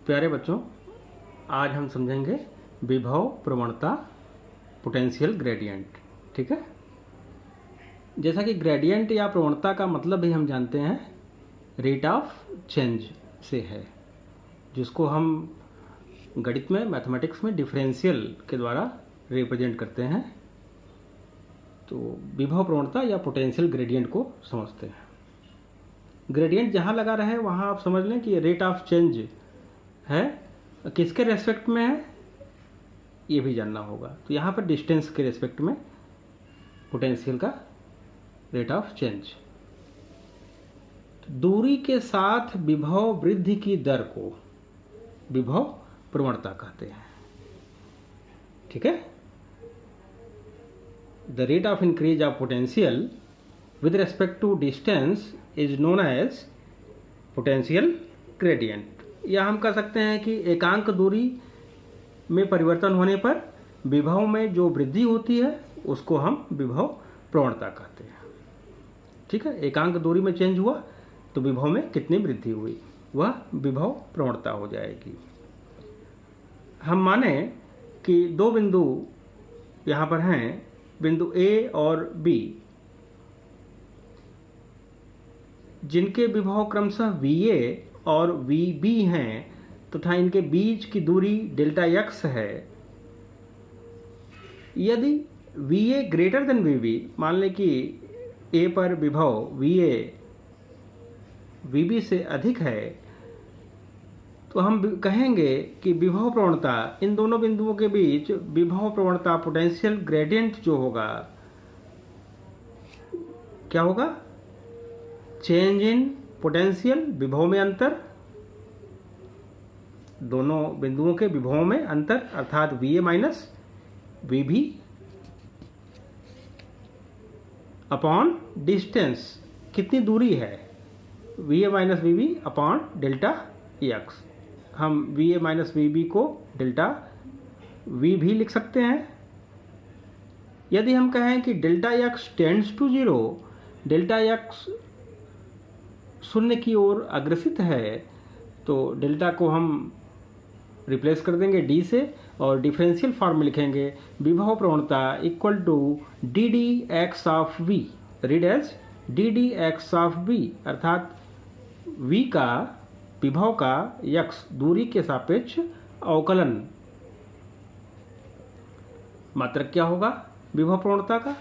प्यारे बच्चों, आज हम समझेंगे विभव प्रवणता पोटेंशियल ग्रेडियंट। ठीक है। जैसा कि ग्रेडियंट या प्रवणता का मतलब भी हम जानते हैं रेट ऑफ चेंज से है, जिसको हम गणित में मैथमेटिक्स में डिफरेंशियल के द्वारा रिप्रेजेंट करते हैं। तो विभव प्रवणता या पोटेंशियल ग्रेडियंट को समझते हैं। ग्रेडियंट जहाँ लगा रहे वहाँ आप समझ लें कि रेट ऑफ चेंज है, किसके रेस्पेक्ट में है ये भी जानना होगा। तो यहाँ पर डिस्टेंस के रेस्पेक्ट में पोटेंशियल का रेट ऑफ चेंज। दूरी के साथ विभव वृद्धि की दर को विभव प्रवणता कहते हैं। ठीक है। The rate of increase of potential with respect to distance is known as potential gradient। या हम कह सकते हैं कि एकांक दूरी में परिवर्तन होने पर विभव में जो वृद्धि होती है उसको हम विभव प्रवणता कहते हैं। ठीक है। एकांक दूरी में चेंज हुआ तो विभव में कितनी वृद्धि हुई वह विभव प्रवणता हो जाएगी। हम माने कि दो बिंदु यहाँ पर हैं, बिंदु A और B, जिनके विभव क्रमशः VA और VB हैं तथा इनके बीच की दूरी डेल्टा x है। यदि VA ग्रेटर देन VB, मान लें कि A पर विभव VA VB से अधिक है, तो हम कहेंगे कि विभव प्रवणता इन दोनों बिंदुओं के बीच विभव प्रवणता पोटेंशियल ग्रेडियंट जो होगा क्या होगा? चेंज इन पोटेंशियल, विभव में अंतर, दोनों बिंदुओं के विभवों में अंतर, अर्थात VA minus VB upon distance, कितनी दूरी है, VA minus VB upon delta x। हम VA माइनस VB को डेल्टा V भी लिख सकते हैं। यदि हम कहें कि डेल्टा x टेंड्स टू 0, डेल्टा x शून्य की ओर अग्रसित है, तो डेल्टा को हम रिप्लेस कर देंगे D से और डिफरेंशियल फॉर्म में लिखेंगे विभव प्रवणता equal to DDX of V, read as DDX of V, अर्थात V का विभव का x दूरी के सापेक्ष अवकलन। मात्रक क्या होगा विभव प्रवणता का?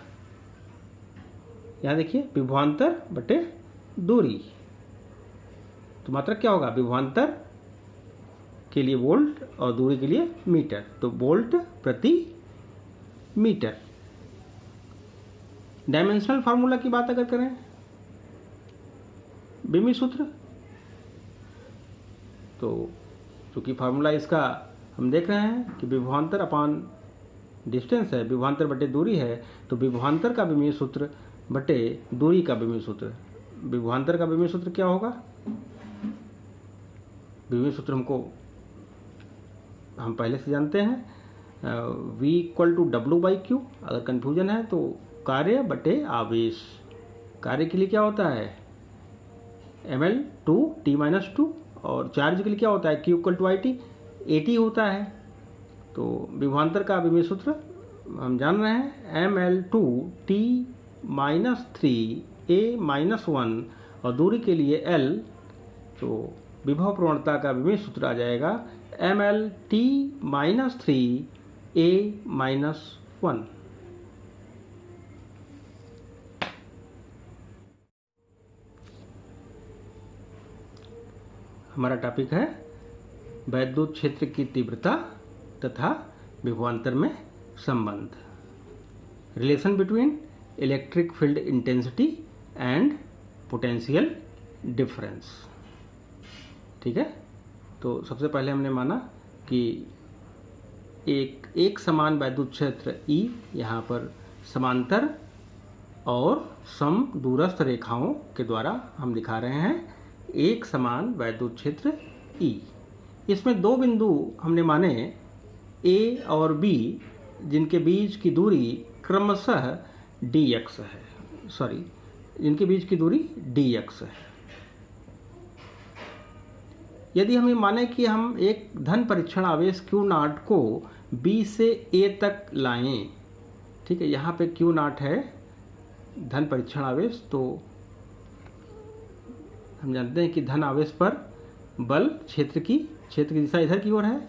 यहाँ देखिए विभवांतर बटे दूरी। तो मात्रक क्या होगा? विभवांतर के लिए वोल्ट और दूरी के लिए मीटर, तो वोल्ट प्रति मीटर। डायमेंशनल फार्मूला की बात अगर करें, बीमी सूत्र, तो चूंकि फार्मूला इसका हम देख रहे हैं कि विभवांतर अपान डिस्टेंस है, विभवांतर बटे दूरी है, तो विभवांतर का बीमी सूत्र बटे दूरी का बीमी सूत्र। विभवांतर का बीमी सूत्र क्या होगा? बीमी सूत्र हम पहले से जानते हैं, V इक्वल टू W/Q। अगर कन्फ्यूजन है तो कार्य बटे आवेश। कार्य के लिए क्या होता है? mL/T-2, और चार्ज के लिए क्या होता है? Q equal to IT, AT होता है। तो विभवांतर का बीमी सूत्र हम जान रहे हैं mL/T-3A-1, और दूरी के लिए L, तो विभव प्रवणता का विभव सूत्र आ जाएगा mL/T-3A-1। हमारा टॉपिक है वैद्युत क्षेत्र की तीव्रता तथा विभवांतर में संबंध, relation between electric field intensity and potential difference. ठीक है। तो सबसे पहले हमने माना कि एक समान वैद्युत क्षेत्र E यहाँ पर समांतर और सम दूरस्थ रेखाओं के द्वारा हम दिखा रहे हैं एक समान वैद्युत क्षेत्र E। इसमें दो बिंदु हमने माने A और B, जिनके बीच की दूरी क्रमशः dx है, जिनके बीच की दूरी dx है। यदि हम ये माने कि हम एक धन परीक्षण आवेश Q0 को B से A तक लाएं, ठीक है, यहाँ पे Q0 है धन परीक्षण आवेश, तो हम जानते हैं कि धन आवेश पर बल क्षेत्र की दिशा इधर की ओर है,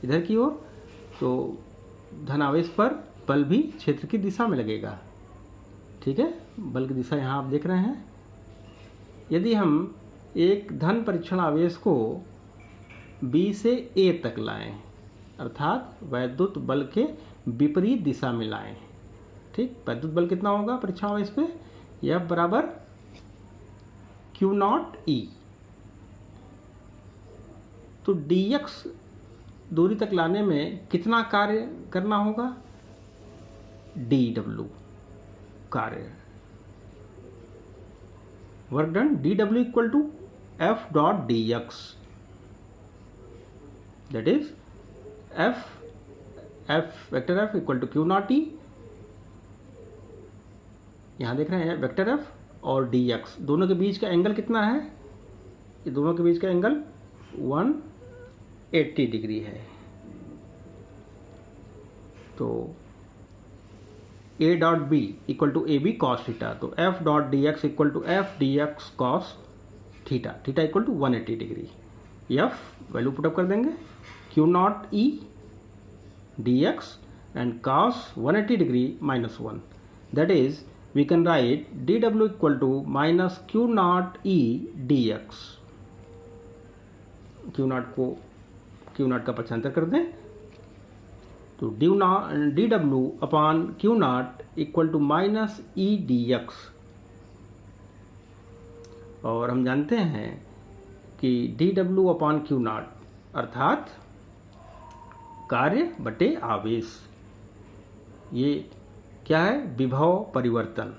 इधर की ओर, तो धन आवेश पर बल भी क्षेत्र की दिशा में लगेगा, ठीक है, बल की दिशा यहाँ आप देख रहे हैं। यदि हम एक धन परीक्षण आवेश को B से A तक लाएं, अर्थात वैद्युत बल के विपरीत दिशा में लाएं, ठीक, वैद्युत बल कितना होगा परीक्षण आवेश पे, F बराबर Q0E। तो dx दूरी तक लाने में कितना कार्य करना होगा, dw कार्य, work done, dw equal to F dot dx, that is vector F equal to Q0E, यहाँ देख रहे हैं वेक्टर F और dx, दोनों के बीच का एंगल कितना है, ये दोनों के बीच का एंगल 180 डिग्री है। तो A dot B equal to AB cos theta, तो F dot dx equal to F dx cos theta, theta equal to 180 degree. F value put up कर देंगे, Q0E dx and cos 180 degree minus 1, that is we can write dw equal to minus Q0E dx, Q0 का पक्षांतर कर दें, तो dw upon Q0 equal to minus E dx, और हम जानते हैं कि dw अपॉन Q0 अर्थात कार्य बटे आवेश, ये क्या है, विभव परिवर्तन,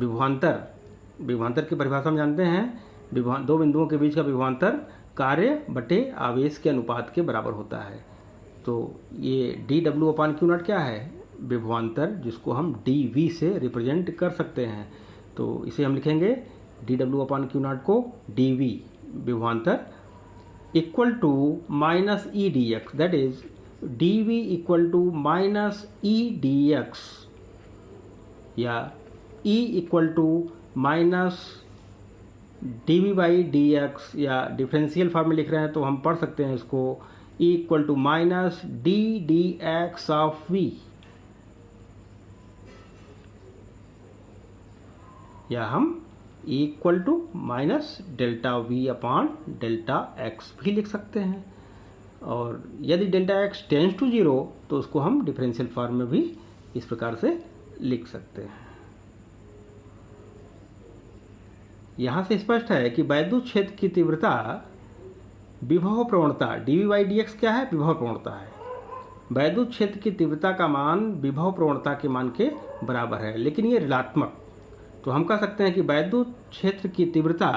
विभवांतर की परिभाषा हम जानते हैं, दो बिंदुओं के बीच का विभवांतर कार्य बटे आवेश के अनुपात के बराबर होता है। तो ये dw अपान Q0 क्या है, विभवांतर, जिसको हम dv से रिप्रेजेंट कर सकते हैं। तो इसे हम लिखेंगे dw अपान Q0 को dv विभवांतर equal to minus E D X, that is dv equal to minus E D X, या E equal to minus dv by D X, या डिफरेंशियल फॉर्म में लिख रहे हैं तो हम पढ़ सकते हैं इसको E equal to minus D D X of v, या हम E equal to minus delta v upon delta x भी लिख सकते हैं। और यदि डेल्टा x टेंस टू 0 तो उसको हम डिफरेंशियल फॉर्म में भी इस प्रकार से लिख सकते हैं। यहाँ से स्पष्ट है कि वैद्युत क्षेत्र की तीव्रता विभव प्रवणता dv बाई डी एक्स क्या है, विभव प्रवणता है। वैद्युत क्षेत्र की तीव्रता का मान विभव प्रवणता के मान के बराबर है, लेकिन ये ऋणात्मक, तो हम कह सकते हैं कि वैद्युत क्षेत्र की तीव्रता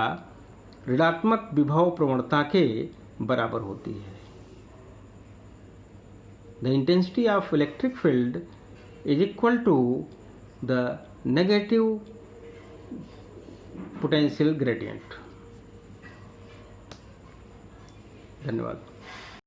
ऋणात्मक विभव प्रवणता के बराबर होती है। The intensity of electric field is equal to the negative potential gradient. धन्यवाद।